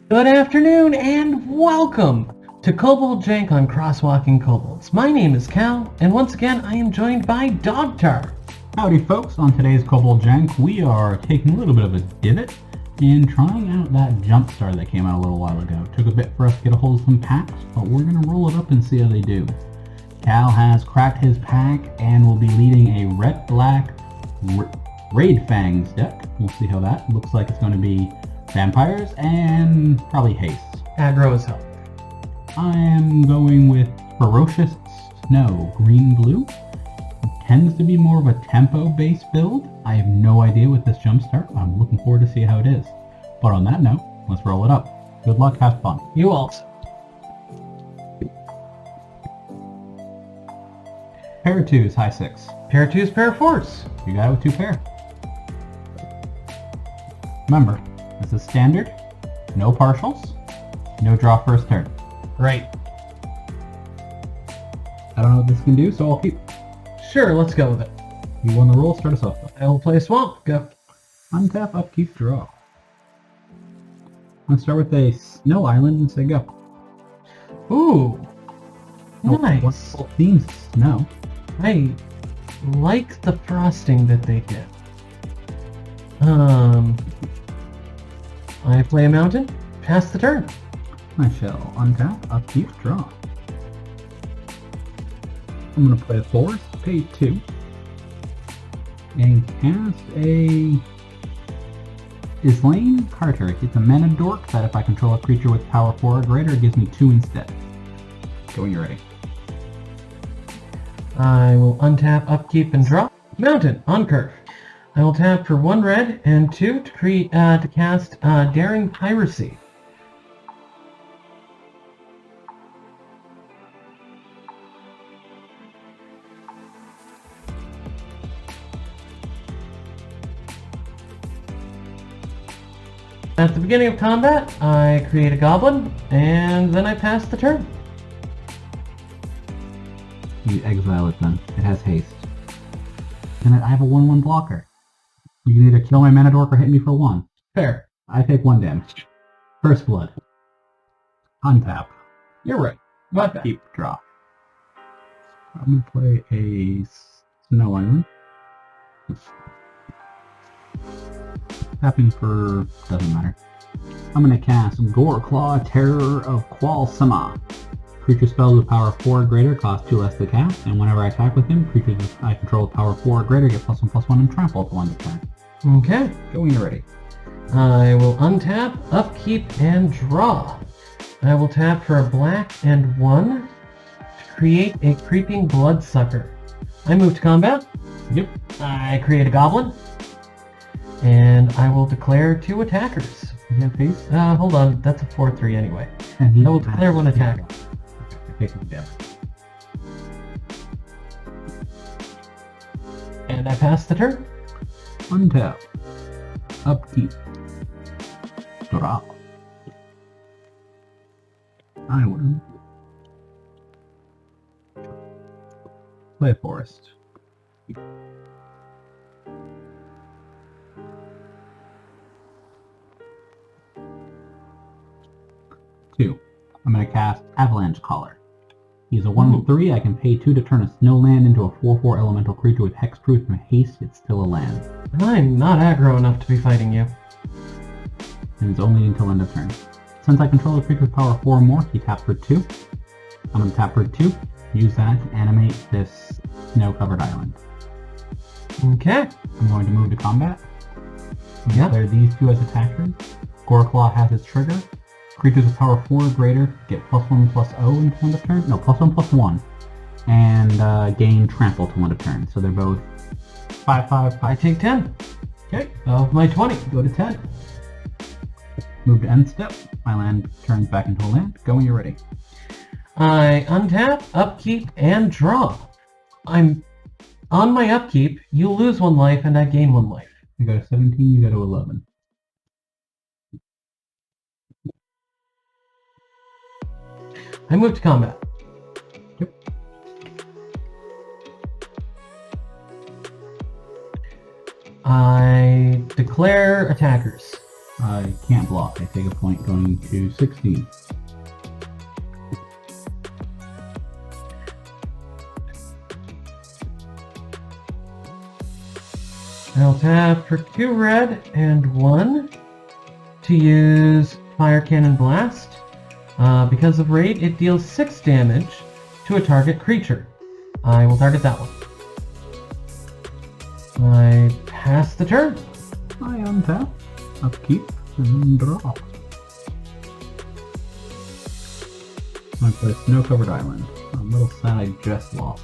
Good afternoon and welcome to Kobold Jank on Crosswalking Kobolds. My name is Cal, and once again I am joined by Dogtar. Howdy folks, on today's Kobold Jank we are taking a little bit of a divot and trying out that JumpStart that came out a little while ago. Took a bit for us to get a hold of some packs, but we're going to roll it up and see how they do. Cal has cracked his pack and will be leading a red-black Raid Fangs deck. We'll see how that looks like. It's going to be vampires and probably haste. Aggro as hell. I am going with Ferocious Snow, green-blue. Tends to be more of a tempo-based build. I have no idea with this Jumpstart. I'm looking forward to see how it is. But on that note, let's roll it up. Good luck, have fun. You also. Pair of twos, high six. Pair of twos, pair of fours. You got it with two pair. Remember, this is standard, no partials, no draw first turn. Right. I don't know what this can do, so I'll keep. Sure, let's go with it. You won the roll, start us off. I will play Swamp. Go. Untap, upkeep, draw. Let's start with a snow island and say go. Ooh. Nice. Wonderful themes, snow. I like the frosting that they did. I play a mountain, pass the turn. I shall untap, upkeep, draw. I'm going to play a forest, pay 2, and cast a Islane Carter. It's a mana dork that if I control a creature with power 4 or greater, it gives me 2 instead. Go when you're ready. I will untap, upkeep, and draw. Mountain, on curve. I will tap for 1 red and 2 to cast Daring Piracy. At the beginning of combat, I create a goblin, and then I pass the turn. You exile it then. It has haste. And I have a 1/1 blocker. You can either kill my mana dork or hit me for 1. Fair. I take 1 damage. First blood. Untap. You're right. My bad. Keep, draw. I'm gonna play a snow island. Tapping for doesn't matter. I'm gonna cast Goreclaw, Terror of Qualsama. Creature spells with power 4 or greater cost 2 less to cast, and whenever I attack with him, creatures I control with power 4 or greater get +1/+1 and trample to 1 to turn. Okay. Go when you're ready. I will untap, upkeep, and draw. I will tap for a black and 1 to create a creeping bloodsucker. I move to combat. Yep. I create a goblin. And I will declare 2 attackers. You have haste? Hold on, that's a 4/3 anyway. And I will declare 1 attack. Okay, yeah. And I pass the turn. Untap. Upkeep. Draw. I will play a forest. Two. I'm going to cast Avalanche Caller. He's a 1/3. I can pay 2 to turn a snow land into a 4/4 elemental creature with hexproof and haste. It's still a land. I'm not aggro enough to be fighting you. And it's only until end of turn. Since I control a creature with power 4 or more, he taps for 2. I'm going to tap for 2. Use that to animate this snow-covered island. Okay. I'm going to move to combat. Yeah. Declare these 2 as attackers. Goreclaw has its trigger. Creatures with power 4 or greater get +1/+0 until end of turn. No, +1/+1. And gain trample to 1 a turn. So they're both 5/5. I take 10. Okay. Of my 20. Go to 10. Move to end step. My land turns back into a land. Go when you're ready. I untap, upkeep, and draw. I'm on my upkeep. You lose 1 life, and I gain 1 life. You go to 17. You go to 11. I move to combat. Yep. I declare attackers. I can't block. I take a point going to 16. I'll tap for 2 red and 1 to use Fire Cannon Blast. Because of Raid, it deals 6 damage to a target creature. I will target that one. I pass the turn. I untap, upkeep, and draw. I play Snow-Covered Island. I'm a little sad I just lost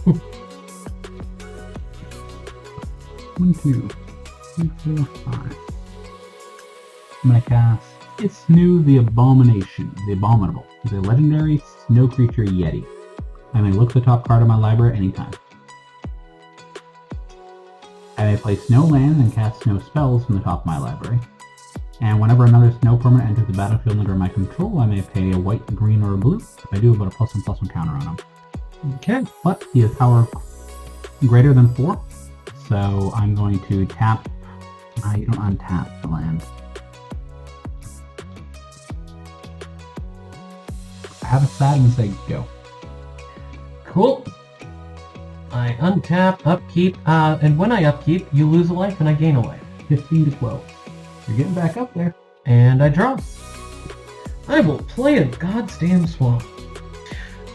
him. 1, 2, 3, 4, 5. I'm gonna cast It's New the Abomination, the Abominable. It's a legendary snow creature Yeti. I may look the top card of my library anytime. I may play snow lands and cast snow spells from the top of my library. And whenever another snow permanent enters the battlefield under my control, I may pay a white, green, or a blue. If I do, about a +1/+1 counter on him. Okay. But he has power greater than 4, so I'm going to tap. You don't untap the land. I have a sad and say go. Cool. I untap, upkeep, and when I upkeep, you lose a life and I gain a life. 15 to 12. You're getting back up there. And I draw. I will play a goddamn swamp.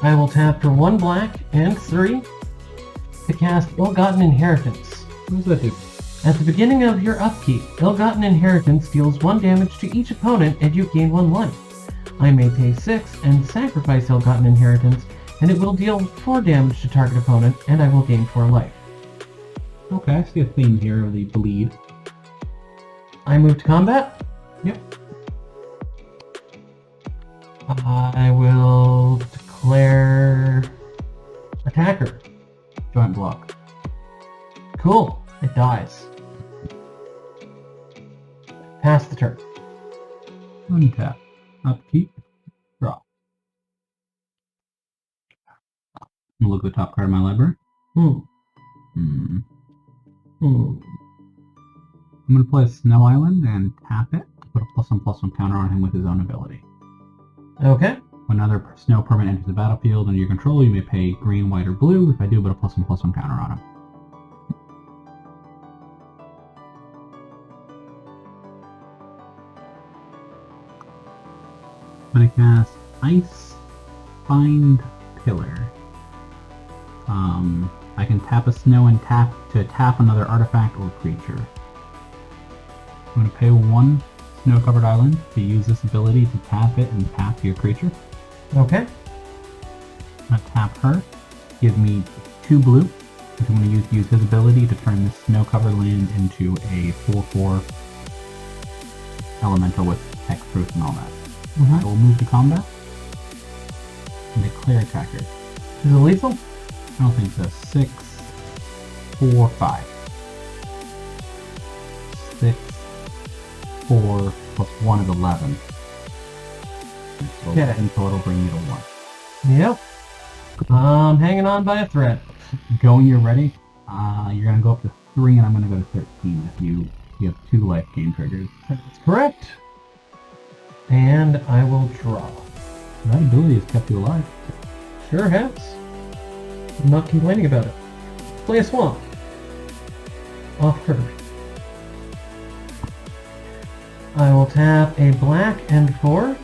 I will tap for 1 black and 3 to cast Ill-Gotten Inheritance. What does that do? At the beginning of your upkeep, Ill-Gotten Inheritance deals 1 damage to each opponent and you gain 1 life. I may pay 6 and sacrifice Ill-Gotten Inheritance, and it will deal 4 damage to target opponent, and I will gain 4 life. Okay, I see a theme here of the bleed. I move to combat. Yep. I will declare attacker. Joint block. Cool. It dies. Pass the turn. Untap. Upkeep. Draw. I'm gonna look at the top card of my library. I'm gonna play a Snow Island and tap it to put a +1/+1 counter on him with his own ability. Okay. When another snow permanent enters the battlefield under your control, you may pay green, white, or blue. If I do, put a +1/+1 counter on him. I'm gonna cast Ice Find Pillar. I can tap a snow and tap another artifact or creature. I'm gonna pay 1 Snow-Covered Island to use this ability to tap it and tap your creature. Okay. I'm gonna tap her, give me 2 blue, which I'm gonna use his ability to turn this Snow-Covered land into a 4/4 elemental with hexproof and all that. I will move to combat and declare attacker. Is it lethal? I don't think so. 6, 4, 5. 6, 4 plus 1 is 11. So Okay. in total, bring me to 1. Yep. I'm hanging on by a thread. Go when you're ready. You're gonna go up to 3, and I'm gonna go to 13. If you have 2 life gain triggers. That's correct. And I will draw. That ability has kept you alive. Sure has. I'm not complaining about it. Play a swamp. Off turn. I will tap a black and 4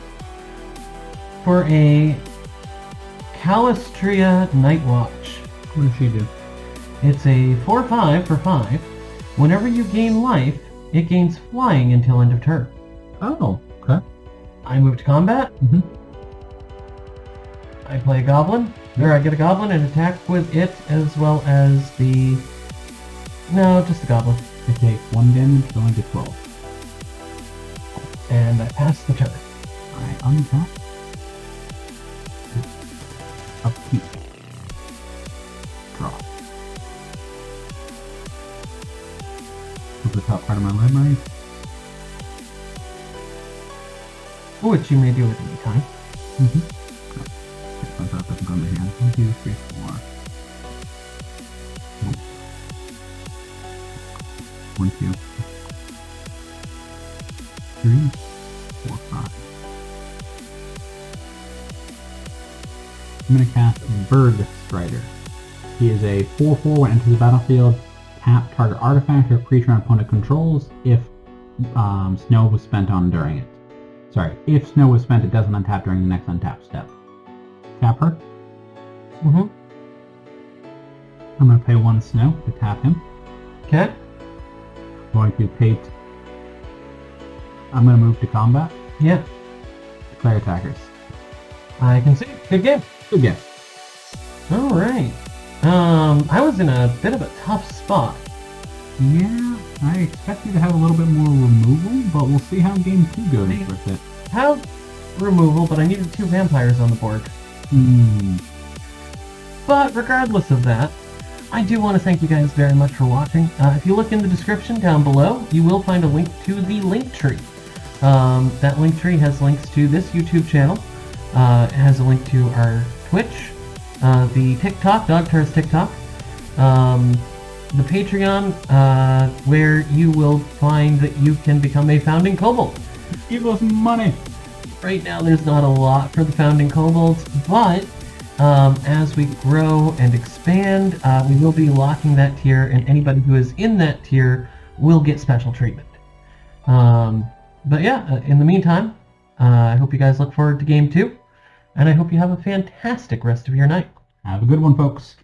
for a Calistria Night Watch. What does she do? It's a 4/5 for 5. Whenever you gain life, it gains flying until end of turn. Oh, okay. I move to combat. I play a goblin. Or I get a goblin and attack with it as well as the... No, just the goblin. It takes 1 damage, going to 12. And I pass the turn. I untap. Upkeep. Draw. Look at the top part of my library. Which you may do at any time. On top doesn't go in my hand. 1, 2, 3, 4. 1, 2. 3, 4, 5. I'm going to cast Bird Strider. He is a 4/4 when it enters the battlefield. Tap target artifact or creature an opponent controls if snow was spent on during it. Sorry, if snow was spent, it doesn't untap during the next untap step. Tap her. Mm-hmm. I'm going to pay 1 snow to tap him. Okay. I'm going to move to combat. Yeah. Declare attackers. I can see. Good game. Good game. All right. I was in a bit of a tough spot. Yeah, I expect you to have a little bit more removal, but we'll see how game 2 goes with it. How removal, but I needed 2 vampires on the board. But regardless of that, I do want to thank you guys very much for watching. If you look in the description down below, you will find a link to the link tree. That link tree has links to this YouTube channel. It has a link to our Twitch, the TikTok, Dogtar's TikTok, the Patreon, where you will find that you can become a founding kobold. Give us money! Right now there's not a lot for the founding kobolds, but as we grow and expand, we will be locking that tier, and anybody who is in that tier will get special treatment. But yeah, in the meantime, I hope you guys look forward to game 2, and I hope you have a fantastic rest of your night. Have a good one, folks.